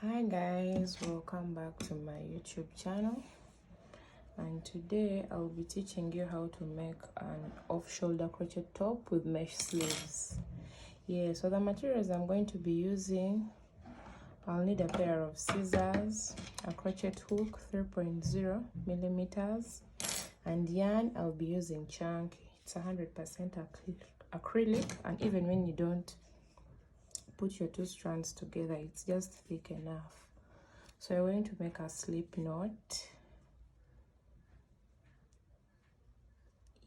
Hi guys, welcome back to my YouTube channel, and today I'll be teaching you how to make an off-shoulder crochet top with mesh sleeves. So the materials I'm going to be using, I'll need a pair of scissors, a crochet hook 3.0 millimeters, and yarn. I'll be using chunky. It's 100% acrylic, and even when you don't put your two strands together, it's just thick enough. So you're going to make a slip knot.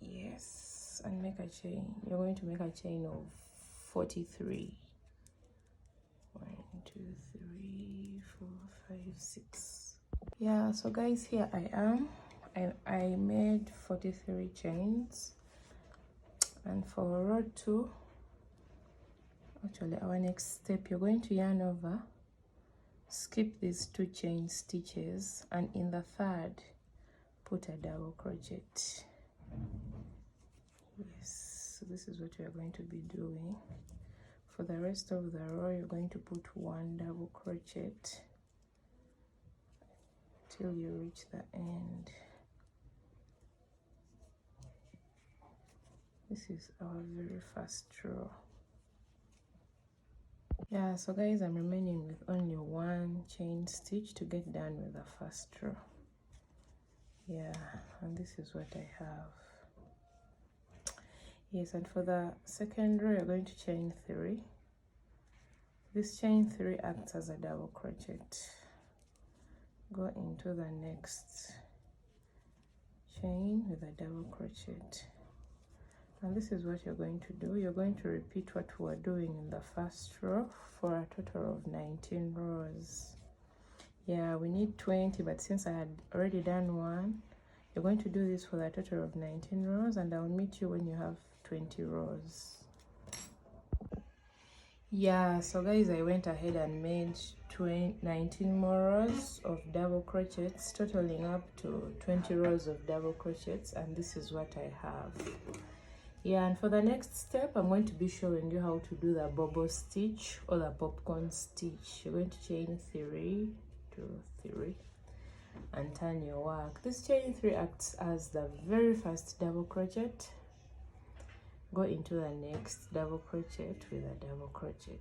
Yes, and make a chain. You're going to make a chain of 43. 1, 2, 3, 4, 5, 6. Yeah, so guys, here I am. I made 43 chains, and for row 2, actually our next step, you're going to yarn over, skip these 2 chain stitches, and in the third put a double crochet. Yes, so this is what we are going to be doing. For the rest of the row, you're going to put 1 double crochet till you reach the end. This is our very first row. Yeah, so guys, I'm remaining with only 1 chain stitch to get done with the first row. Yeah, and this is what I have. Yes, and for the second row, you're going to chain 3. This chain 3 acts as a double crochet. Go into the next chain with a double crochet. And this is what you're going to do. You're going to repeat what we were doing in the first row for a total of 19 rows. Yeah, we need 20, but since I had already done 1, you're going to do this for a total of 19 rows, and I'll meet you when you have 20 rows. Yeah, so guys, I went ahead and made 19 more rows of double crochets, totaling up to 20 rows of double crochets, and this is what I have. Yeah, and for the next step, I'm going to be showing you how to do the bobble stitch or the popcorn stitch. You're going to chain 3, 2, 3, and turn your work. This chain 3 acts as the very first double crochet. Go into the next double crochet with a double crochet.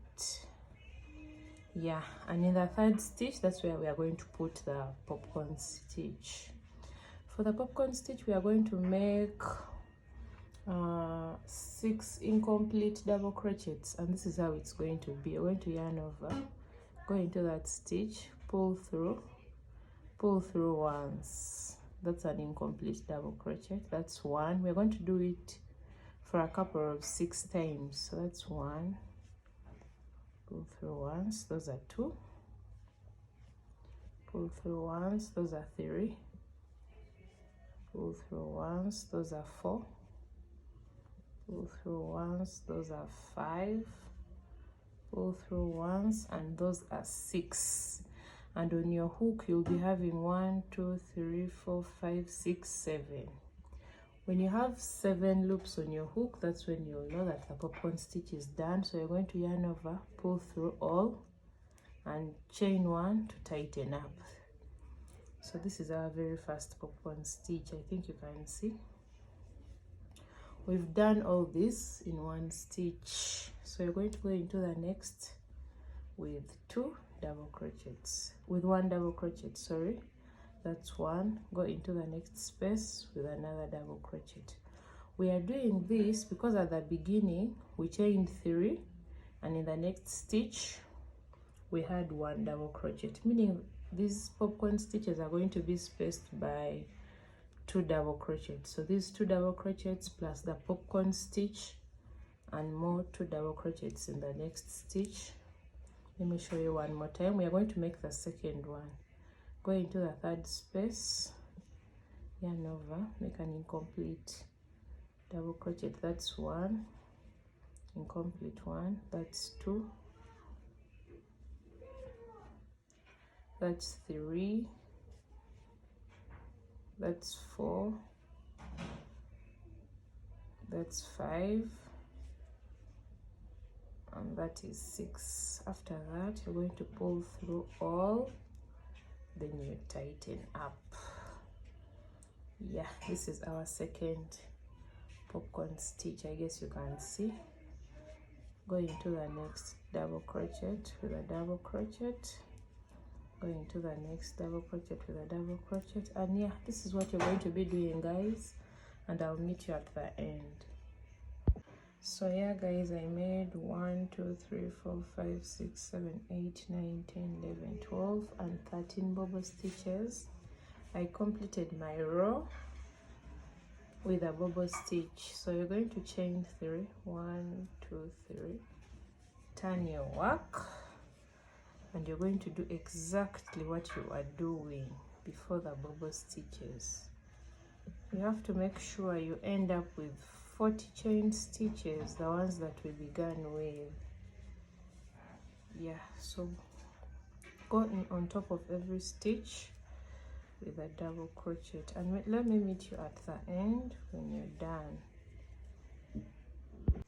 Yeah, and in the third stitch, that's where we are going to put the popcorn stitch. For the popcorn stitch, we are going to make 6 incomplete double crochets, and this is how it's going to be. You're going to yarn over, go into that stitch, pull through once. That's an incomplete double crochet. That's 1. We're going to do it for a couple of 6 times. So that's 1, pull through once, those are 2, pull through once, those are 3, pull through once, those are 4, pull through once, those are 5, pull through once, and those are 6. And on your hook, you'll be having 1, 2, 3, 4, 5, 6, 7. When you have 7 loops on your hook, that's when you'll know that the popcorn stitch is done. So you're going to yarn over, pull through all, and chain 1 to tighten up. So this is our very first popcorn stitch. I think you can see. We've done all this in 1 stitch. So you're going to go into the next with 2 double crochets, with 1 double crochet, sorry. That's 1. Go into the next space with another double crochet. We are doing this because at the beginning we chained 3, and in the next stitch we had 1 double crochet, meaning these popcorn stitches are going to be spaced by 2 double crochets. So these 2 double crochets plus the popcorn stitch and more 2 double crochets in the next stitch. Let me show you one more time. We are going to make the second one. Go into the third space, yarn over, make an incomplete double crochet. That's 1, incomplete 1, that's 2, that's 3, that's 4, that's 5, and that is 6. After that, you're going to pull through all, then you tighten up. Yeah, this is our second popcorn stitch. I guess you can see. Go into the next double crochet with a double crochet, go into the next double crochet with a double crochet, and yeah, this is what you're going to be doing, guys, and I'll meet you at the end. So yeah, guys, I made 1 2 3 4 5 6 7 8 9 10 11 12 and 13 bobble stitches. I completed my row with a bobble stitch. So you're going to chain 3, 1 2 3, turn your work, and you're going to do exactly what you are doing before the bobble stitches. You have to make sure you end up with 40 chain stitches, the ones that we began with. Yeah, so go in on top of every stitch with a double crochet, and let me meet you at the end when you're done.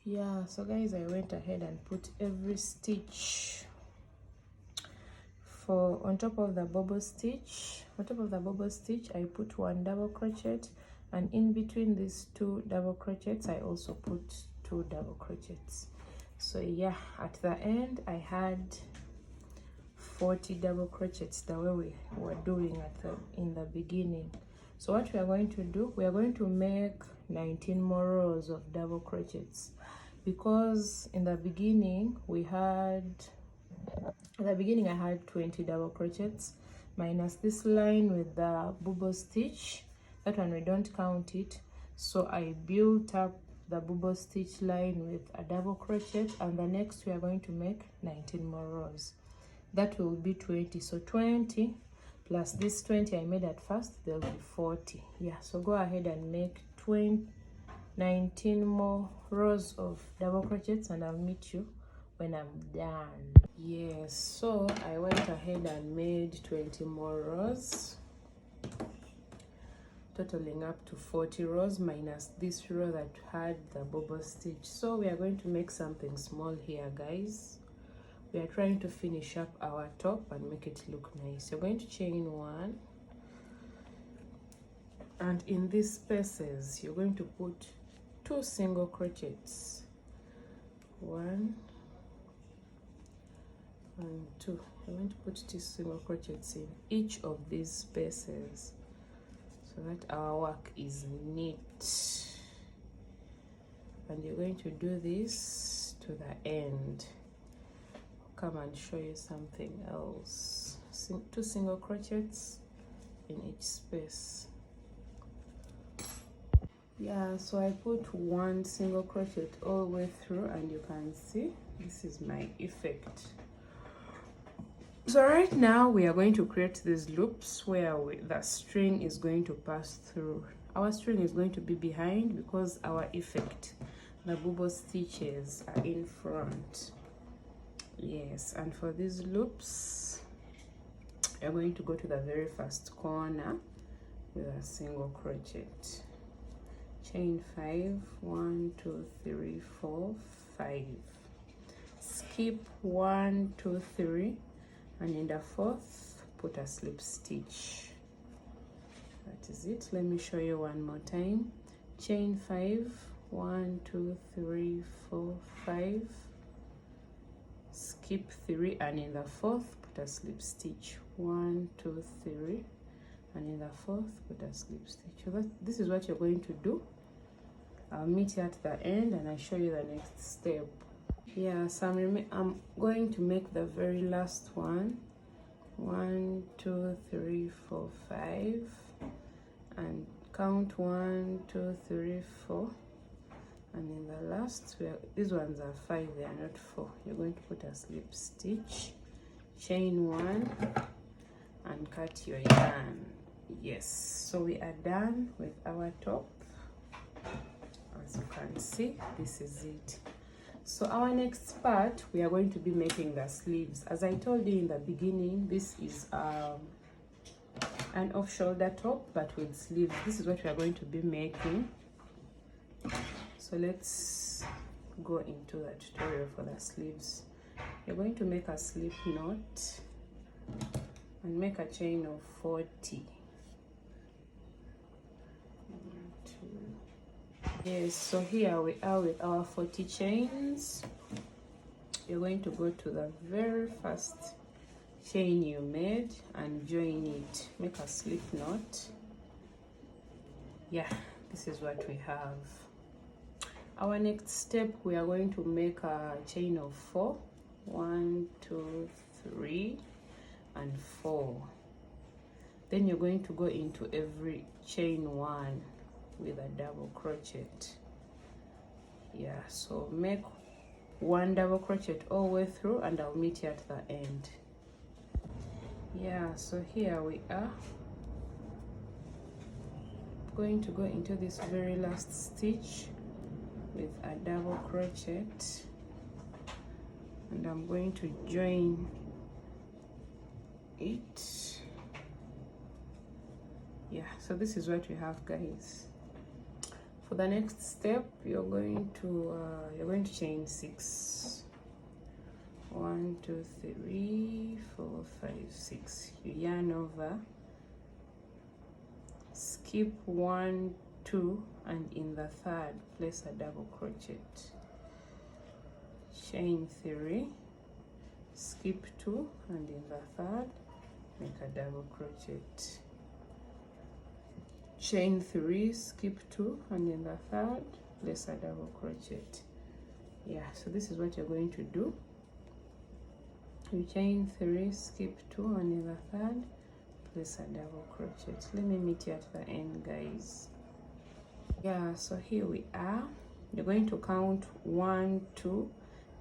Yeah, so guys, I went ahead and put every stitch for on top of the bobble stitch. On top of the bobble stitch, I put 1 double crochet, and in between these 2 double crochets, I also put 2 double crochets. So yeah, at the end, I had 40 double crochets, the way we were doing in the beginning. So what we are going to do, we are going to make 19 more rows of double crochets, because in the beginning I had 20 double crochets minus this line with the bobble stitch. That one we don't count it. So I built up the bobble stitch line with a double crochet, and the next we are going to make 19 more rows. That will be 20. So 20 plus this 20 I made at first, there will be 40. Yeah, so go ahead and make 19 more rows of double crochets, and I'll meet you when I'm done. Yes, so I went ahead and made 20 more rows, totaling up to 40 rows minus this row that had the bobble stitch. So we are going to make something small here, guys. We are trying to finish up our top and make it look nice. You're going to chain 1, and in these spaces you're going to put 2 single crochets, 1 and 2. You're going to put 2 single crochets in each of these spaces so that our work is neat, and you're going to do this to the end. Come and show you something else. 2 single crochets in each space. Yeah, so I put 1 single crochet all the way through, and you can see this is my effect. So right now we are going to create these loops where the string is going to pass through. Our string is going to be behind because our effect, the bobble stitches, are in front. Yes, and for these loops you're going to go to the very first corner with a single crochet, chain 5, 1 2 3 4 5, skip 1 2 3, and in the 4th put a slip stitch. That is it. Let me show you one more time. Chain 5, 1 2 3 4 5, skip 3, and in the 4th put a slip stitch. 1 2 3, and in the 4th put a slip stitch. So this is what you're going to do. I'll meet you at the end and I show you the next step. Yeah, so I'm going to make the very last one. 1 2 3 4 5, and count 1 2 3 4, and in the last, these ones are 5, they are not 4. You're going to put a slip stitch, chain 1, and cut your yarn. Yes, so we are done with our top. As you can see, this is it. So our next part, we are going to be making the sleeves. As I told you in the beginning, this is an off-shoulder top but with sleeves. This is what we are going to be making. So let's go into the tutorial for the sleeves. You're going to make a slip knot and make a chain of 40. 1, 2. Yes, so here we are with our 40 chains. You're going to go to the very first chain you made and join it. Make a slip knot. Yeah, this is what we have. Our next step, we are going to make a chain of 4. 1, 2, 3 and 4. Then you're going to go into every chain 1 with a double crochet. Yeah, so make 1 double crochet all the way through and I'll meet you at the end. Yeah, so here we are. Going to go into this very last stitch with a double crochet, and I'm going to join it. Yeah, so this is what we have, guys. For the next step, you're going to chain 6. 1, 2, 3, 4, 5, 6. You yarn over, skip 1, 2, and in the third place a double crochet. Chain 3, skip 2, and in the third make a double crochet. Chain 3, skip 2, and in the third place a double crochet. Yeah, so this is what you're going to do. You chain 3, skip 2, and in the third place a double crochet. Let me meet you at the end, guys. Yeah, so here we are. You're going to count 1, 2,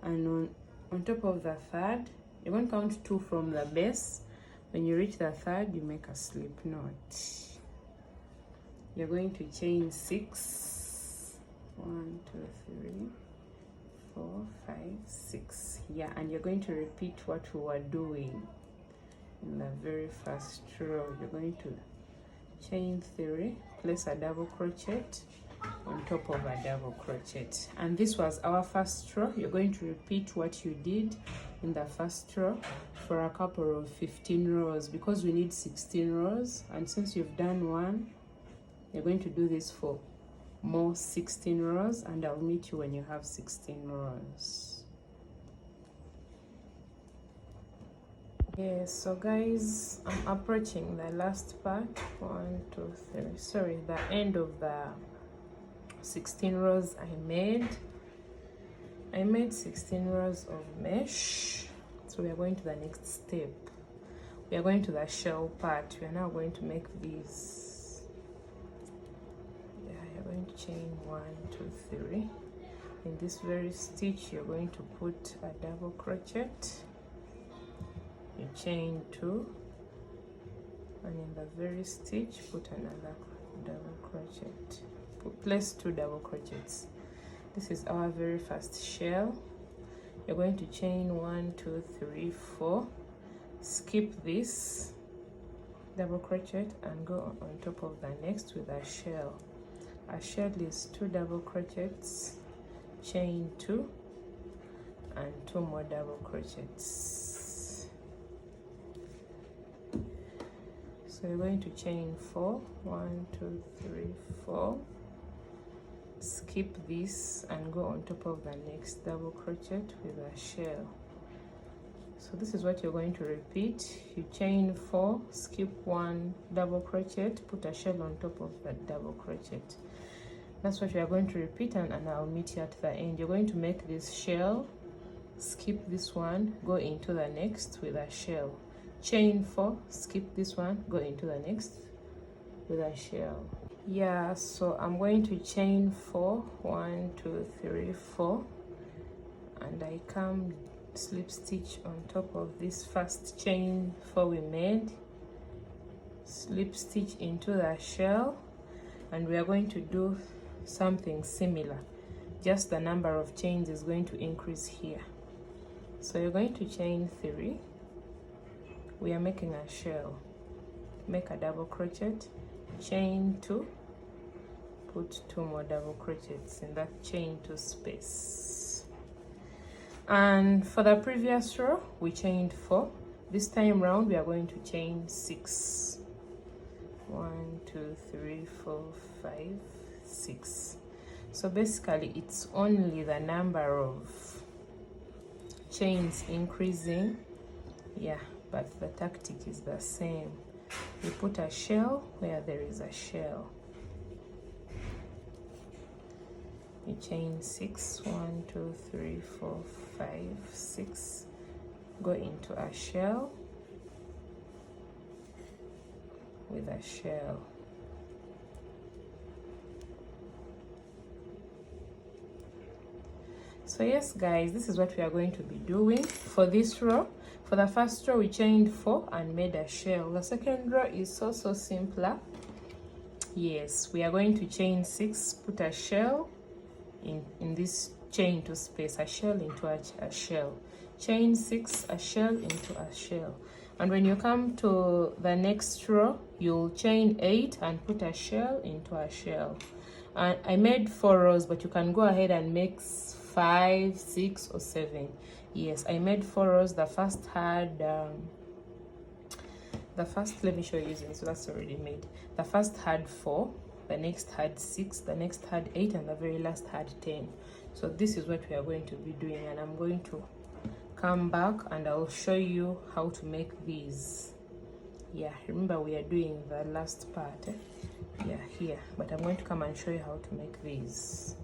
and on top of the third, you're going to count 2 from the base. When you reach the third, you make a slip knot. You're going to chain 6. 1, 2, 3, 4, 5, 6. Yeah, and you're going to repeat what we were doing in the very first row. You're going to chain 3, place a double crochet on top of a double crochet, and this was our first row. You're going to repeat what you did in the first row for a couple of 15 rows because we need 16 rows, and since you've done 1, you're going to do this for more 16 rows, and I'll meet you when you have 16 rows. Yes, so guys, I'm approaching the last part. 1, 2, 3, sorry, the end of the 16 rows I made 16 rows of mesh. So we are going to the next step. We are going to the shell part. We are now going to make these. Yeah, you're going to chain 1, 2, 3. In this very stitch, you're going to put a double crochet. You chain 2, and in the very stitch, put another double crochet. Place 2 double crochets. This is our very first shell. You're going to chain 1, 2, 3, 4. Skip this double crochet and go on top of the next with a shell. A shell is 2 double crochets, chain 2, and 2 more double crochets. So you're going to chain 4. 1, 2, 3, 4. Skip this and go on top of the next double crochet with a shell. So this is what you're going to repeat. You chain 4, skip 1 double crochet, put a shell on top of that double crochet. That's what we are going to repeat, and I'll meet you at the end. You're going to make this shell, skip this one, go into the next with a shell. Chain 4, skip this one, go into the next with a shell. Yeah, so I'm going to chain 4. 1, 2, 3, 4, and I come slip stitch on top of this first chain 4 we made, slip stitch into the shell, and we are going to do something similar, just the number of chains is going to increase here. So you're going to chain 3. We are making a shell, make a double crochet, chain 2, put 2 more double crochets in that chain 2 space. And for the previous row we chained 4. This time round we are going to chain 6. 1 2 3 4 5 6. So basically it's only the number of chains increasing, yeah, but the tactic is the same. You put a shell where there is a shell. You chain 6. 1 2 3 4 5 6. Go into a shell with a shell. So yes guys, this is what we are going to be doing for this row. For the first row we chained 4 and made a shell. The second row is so simpler. Yes, we are going to chain 6, put a shell in this chain to space, a shell into a shell, chain 6, a shell into a shell. And when you come to the next row you'll chain 8 and put a shell into a shell. And I made 4 rows, but you can go ahead and make 5, 6 or 7. Yes, I made 4 rows. The first had let me show you using, so that's already made. The first had 4, the next had 6, the next had 8, and the very last had 10. So this is what we are going to be doing, and I'm going to come back and I'll show you how to make these. Yeah, remember we are doing the last part, yeah, here, but I'm going to come and show you how to make these.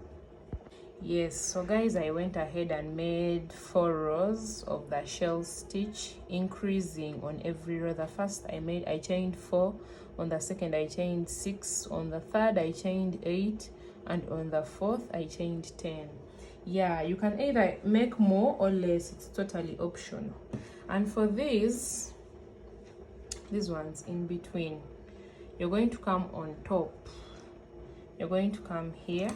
Yes, so guys, I went ahead and made 4 rows of the shell stitch, increasing on every row. The first I chained 4, on the second I chained 6, on the third I chained 8, and on the fourth I chained 10. Yeah, you can either make more or less, it's totally optional. And for these ones in between, you're going to come on top, you're going to come here,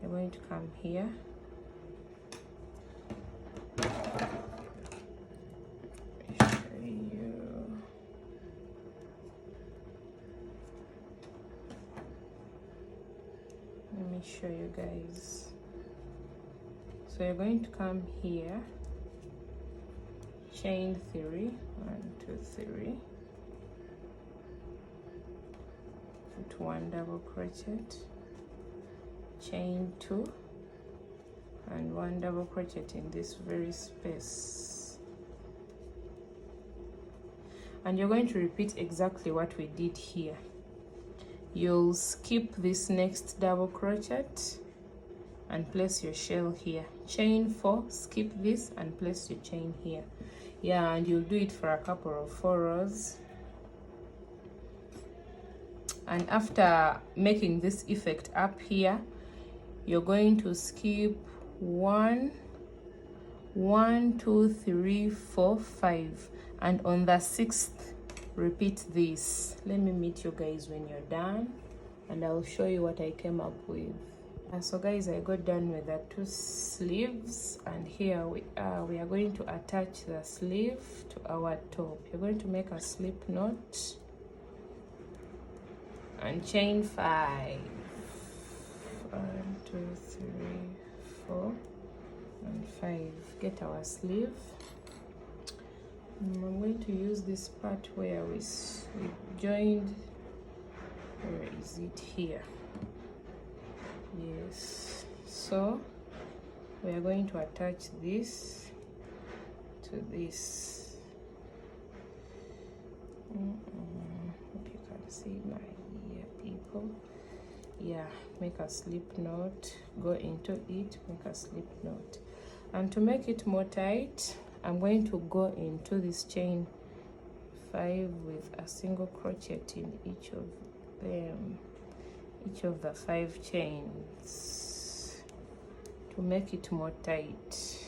you're going to come here, let me show you guys. So you're going to come here, chain 3, 1 2 3, put 1 double crochet, chain 2, and 1 double crochet in this very space. And you're going to repeat exactly what we did here. You'll skip this next double crochet and place your shell here, chain 4, skip this and place your chain here. Yeah, and you'll do it for a couple of 4 rows. And after making this effect up here, you're going to skip 1 2 3 4 5, and on the 6th repeat this. Let me meet you guys when you're done and I'll show you what I came up with. So guys, I got done with the 2 sleeves, and here we are going to attach the sleeve to our top. You're going to make a slip knot and chain 5. 1 2 3 4 and 5. Get our sleeve. I'm going to use this part where we joined. Where is it? Here. Yes, so we are going to attach this to this. Hope you can see my ear, people. Yeah, make a slip knot, go into it, make a slip knot. And to make it more tight, I'm going to go into this chain 5 with a single crochet in each of them, each of the 5 chains, to make it more tight.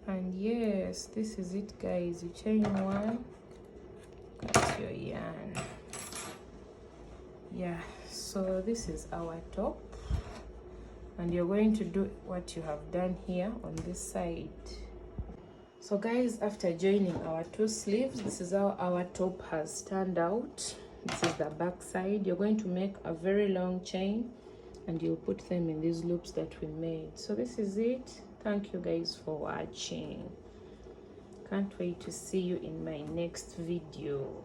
And yes, this is it guys. You chain 1, cut your yarn. Yeah, so this is our top, and you're going to do what you have done here on this side. So guys, after joining our 2 sleeves, this is how our top has turned out. This is the back side. You're going to make a very long chain and you'll put them in these loops that we made. So this is it. Thank you guys for watching. Can't wait to see you in my next video.